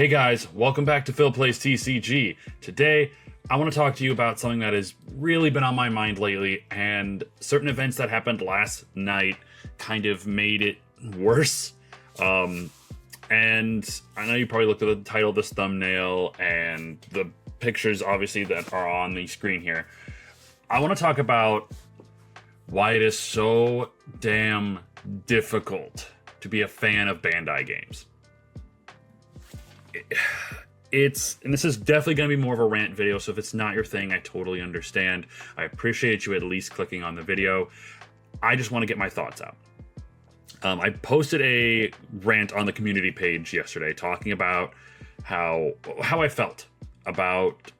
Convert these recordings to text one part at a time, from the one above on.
Hey guys, welcome back to Phil Plays TCG. Today, I want to talk to you about something that has really been on my mind lately, and certain events that happened last night kind of made it worse. And I know you probably looked at the title of this thumbnail and the pictures, obviously, that are on the screen here. I want to talk about why it is so damn difficult to be a fan of Bandai games. And this is definitely going to be more of a rant video, so if it's not your thing, I totally understand. I appreciate you at least clicking on the video. I just want to get my thoughts out. I posted a rant on the community page yesterday talking about how I felt about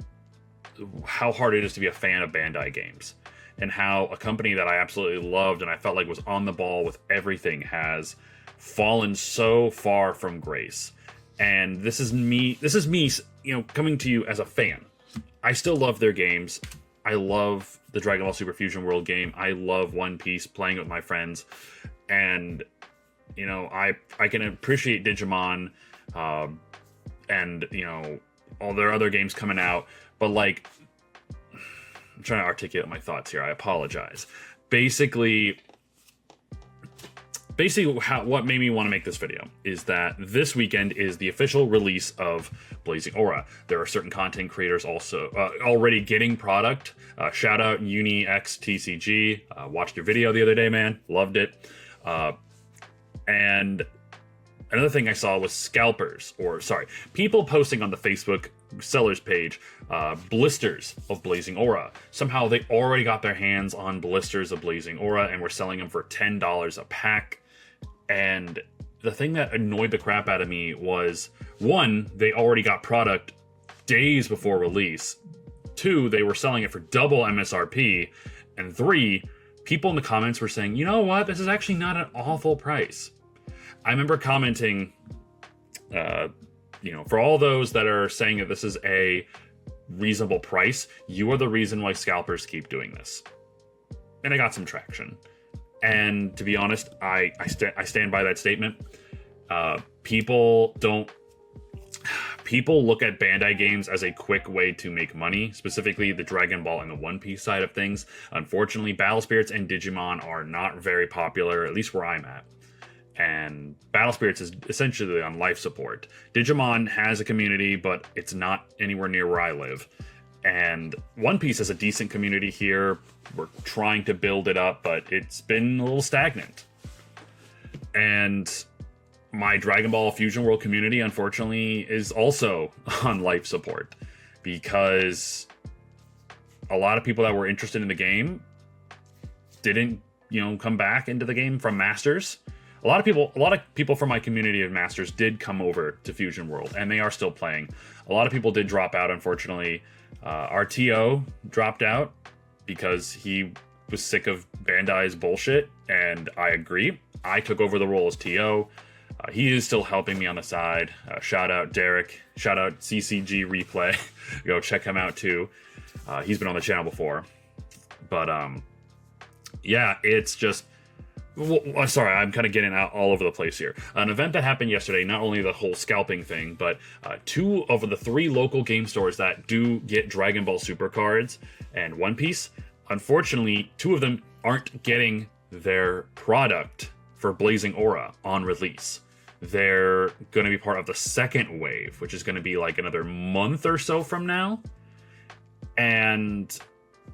how hard it is to be a fan of Bandai games, and how a company that I absolutely loved and I felt like was on the ball with everything has fallen so far from grace. And this is me, coming to you as a fan. I still love their games. I love the Dragon Ball Super Fusion World game. I love One Piece, playing it with my friends. And, I can appreciate Digimon, and, all their other games coming out. But, I'm trying to articulate my thoughts here. I apologize. Basically, what made me want to make this video is that this weekend is the official release of Blazing Aura. There are certain content creators also already getting product. Shout out UniXTCG. Watched your video the other day, man. Loved it. And another thing I saw was people posting on the Facebook sellers page blisters of Blazing Aura. Somehow they already got their hands on blisters of Blazing Aura and were selling them for $10 a pack. And the thing that annoyed the crap out of me was, one, they already got product days before release. Two, they were selling it for double MSRP. And three, people in the comments were saying, you know what, this is actually not an awful price. I remember commenting, for all those that are saying that this is a reasonable price, you are the reason why scalpers keep doing this. And I got some traction. And to be honest, I stand by that statement. People look at Bandai games as a quick way to make money, specifically the Dragon Ball and the One Piece side of things. Unfortunately, Battle Spirits and Digimon are not very popular, at least where I'm at. And Battle Spirits is essentially on life support. Digimon has a community, but it's not anywhere near where I live. And One Piece has a decent community here. We're trying to build it up, but it's been a little stagnant. And my Dragon Ball Fusion World community, unfortunately, is also on life support, because a lot of people that were interested in the game didn't, come back into the game from Masters. A lot of people from my community of Masters did come over to Fusion World, and they are still playing. A lot of people did drop out, unfortunately. Our TO dropped out because he was sick of Bandai's bullshit, and I agree. I took over the role as TO. He is still helping me on the side. Shout out Derek. Shout out CCG Replay. Go check him out too. He's been on the channel before. But it's just... Well, sorry, I'm kind of getting out all over the place here. An event that happened yesterday, not only the whole scalping thing, but 2 of the 3 local game stores that do get Dragon Ball Super cards and One Piece, unfortunately, 2 of them aren't getting their product for Blazing Aura on release. They're going to be part of the second wave, which is going to be like another month or so from now. And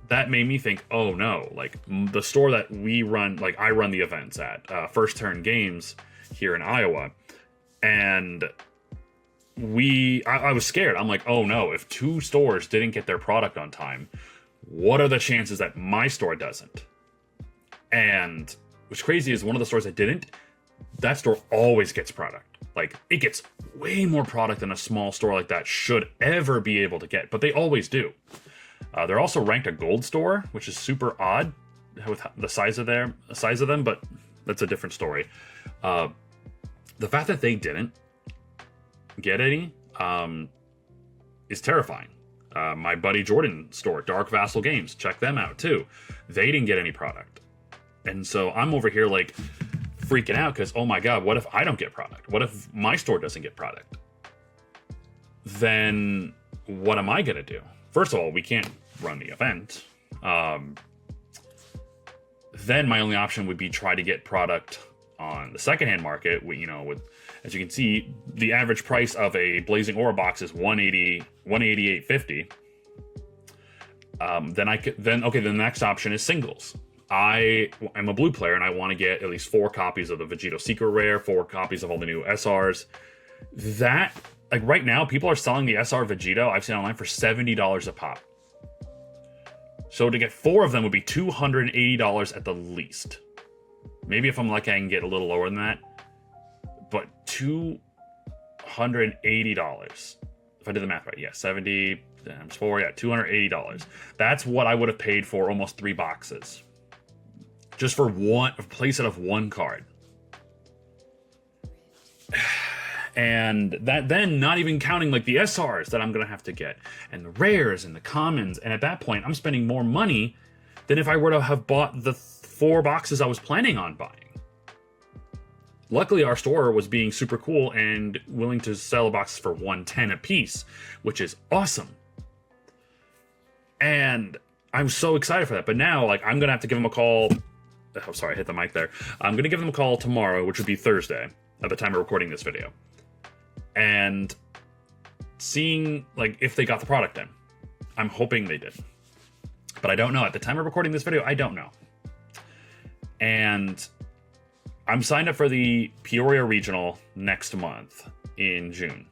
that made me think, oh no, the store that we run, I run the events at, First Turn Games here in Iowa. And I was scared. I'm like, oh no, if 2 stores didn't get their product on time, what are the chances that my store doesn't? And what's crazy is one of the stores that didn't, that store always gets product. It gets way more product than a small store like that should ever be able to get, but they always do. They're also ranked a gold store, which is super odd with the size of them, but that's a different story. The fact that they didn't get any is terrifying. My buddy Jordan store, Dark Vassal Games, check them out too. They didn't get any product. And so I'm over here freaking out because, oh my God, what if I don't get product? What if my store doesn't get product? then what am I going to do? First of all, we can't run the event. Then my only option would be try to get product on the secondhand market. With, as you can see, the average price of a Blazing Aura box is $188.50. Then the next option is singles. I am a blue player and I want to get at least 4 copies of the Vegito Secret Rare, 4 copies of all the new SRs. That, like right now, people are selling the SR Vegito, I've seen online, for $70 a pop. So to get 4 of them would be $280 at the least. Maybe if I'm lucky, I can get a little lower than that. But $280. If I did the math right, yeah, 70 times 4, yeah, $280. That's what I would have paid for almost 3 boxes. Just for a playset of 1 card. And that then not even counting like the SRs that I'm going to have to get, and the rares and the commons. And at that point, I'm spending more money than if I were to have bought the 4 boxes I was planning on buying. Luckily, our store was being super cool and willing to sell boxes for $110 a piece, which is awesome. And I'm so excited for that. But now, like, I'm going to have to give them a call. Oh, sorry, I hit the mic there. I'm going to give them a call tomorrow, which would be Thursday, at the time of recording this video. And seeing, like, if they got the product in. I'm hoping they did. But I don't know. At the time of recording this video, I don't know. And I'm signed up for the Peoria Regional next month in June.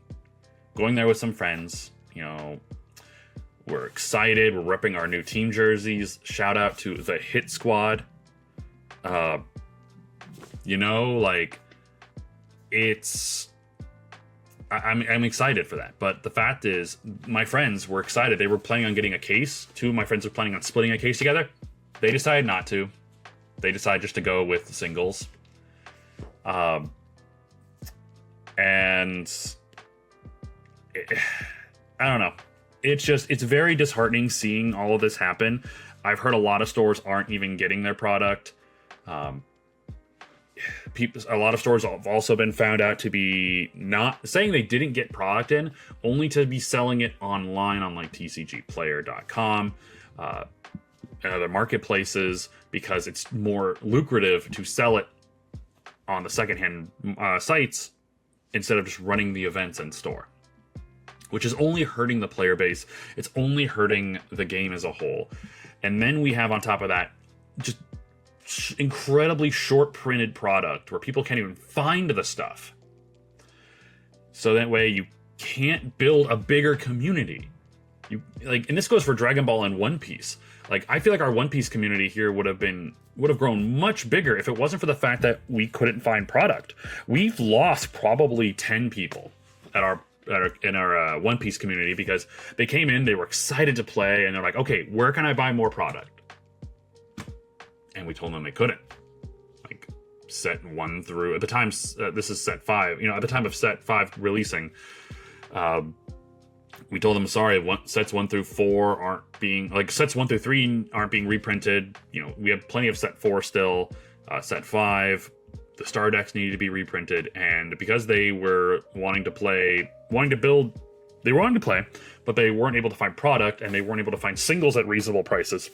Going there with some friends, we're excited. We're repping our new team jerseys. Shout out to the Hit Squad. I'm excited for that. But the fact is, my friends were excited. They were planning on getting a case. 2 of my friends were planning on splitting a case together. They decided not to. They decided just to go with the singles. I don't know. It's very disheartening seeing all of this happen. I've heard a lot of stores aren't even getting their product. A lot of stores have also been found out to be not saying they didn't get product in, only to be selling it online on like tcgplayer.com and other marketplaces, because it's more lucrative to sell it on the secondhand sites instead of just running the events in store, which is only hurting the player base. It's only hurting the game as a whole. And then we have on top of that just incredibly short printed product where people can't even find the stuff. So that way you can't build a bigger community. And this goes for Dragon Ball and One Piece. Like, I feel like our One Piece community here would have grown much bigger if it wasn't for the fact that we couldn't find product. We've lost probably 10 people in our One Piece community because they came in, they were excited to play, and they're like, okay, where can I buy more product? And we told them they couldn't. Like, set 1 through, at the time, this is set 5, at the time of set 5 releasing, we told them, sorry, sets 1 through 4 aren't being, sets 1 through 3 aren't being reprinted. We have plenty of set 4 still. Set 5, the star decks needed to be reprinted, and because they were wanting to play, but they weren't able to find product, and they weren't able to find singles at reasonable prices.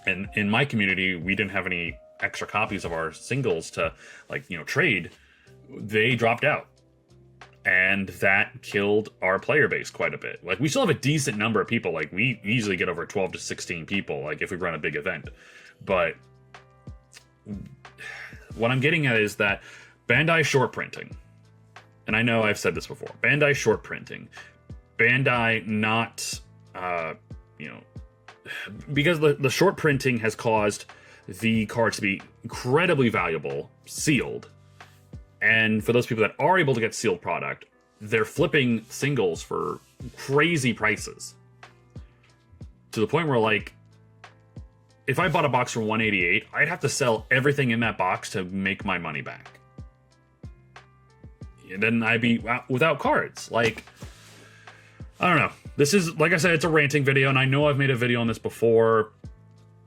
And in my community, we didn't have any extra copies of our singles to, trade. They dropped out. And that killed our player base quite a bit. We still have a decent number of people. We usually get over 12 to 16 people, if we run a big event. But what I'm getting at is that Bandai short printing, and I know I've said this before, Bandai short printing, Bandai not, because the short printing has caused the cards to be incredibly valuable, sealed. And for those people that are able to get sealed product, they're flipping singles for crazy prices. To the point where, if I bought a box for $188, I'd have to sell everything in that box to make my money back. And then I'd be without cards. I don't know. This is, like I said, it's a ranting video, and I know I've made a video on this before.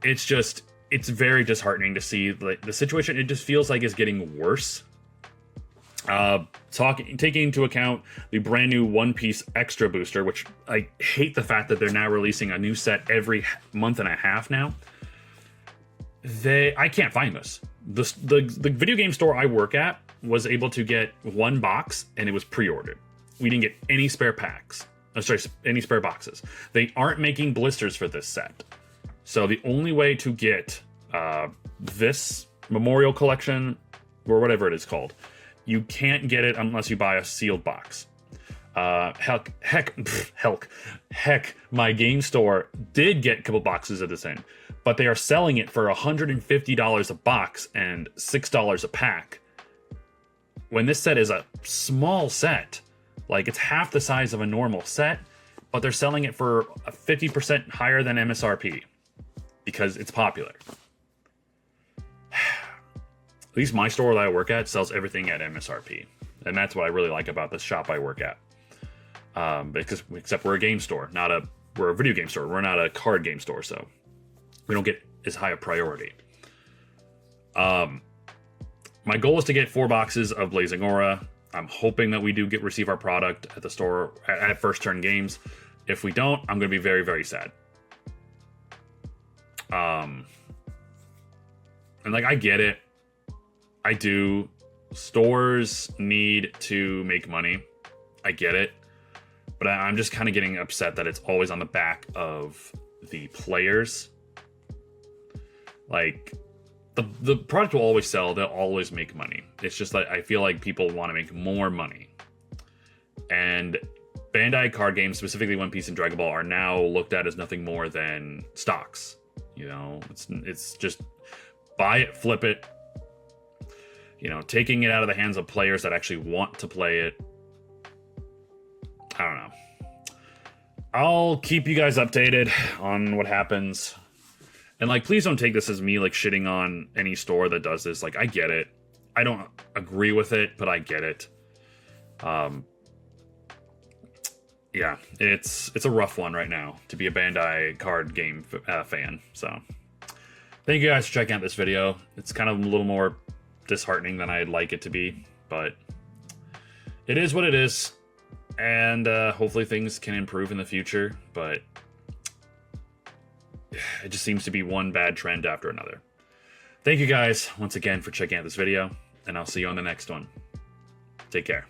It's very disheartening to see the situation. It just feels like it's getting worse. Taking into account the brand new One Piece Extra Booster, which I hate the fact that they're now releasing a new set every month and a half now. I can't find this. The video game store I work at was able to get one box, and it was pre-ordered. We didn't get any spare packs. Any spare boxes. They aren't making blisters for this set. So the only way to get this Memorial Collection, or whatever it is called, you can't get it unless you buy a sealed box. Heck, my game store did get a couple boxes of this in, but they are selling it for $150 a box and $6 a pack. When this set is a small set, like it's half the size of a normal set, but they're selling it for 50% higher than MSRP because it's popular. At least my store that I work at sells everything at MSRP, and that's what I really like about this shop I work at. Except we're a game store, we're a video game store. We're not a card game store, so we don't get as high a priority. My goal is to get 4 boxes of Blazing Aura. I'm hoping that we do receive our product at the store at First Turn Games. If we don't, I'm going to be very, very sad. And like, I get it. I do. Stores need to make money. I get it. But I'm just kind of getting upset that it's always on the back of the players. Like, the product will always sell. They'll always make money. It's just that I feel like people want to make more money. And Bandai card games, specifically One Piece and Dragon Ball, are now looked at as nothing more than stocks. You know, it's just buy it, flip it. You know, taking it out of the hands of players that actually want to play it. I don't know. I'll keep you guys updated on what happens. And, like, please don't take this as me, like, shitting on any store that does this. Like, I get it. I don't agree with it, but I get it. Yeah, it's a rough one right now to be a Bandai card game fan. So, thank you guys for checking out this video. It's kind of a little more disheartening than I'd like it to be, but it is what it is. And hopefully things can improve in the future, but it just seems to be one bad trend after another. Thank you guys once again for checking out this video, and I'll see you on the next one. Take care.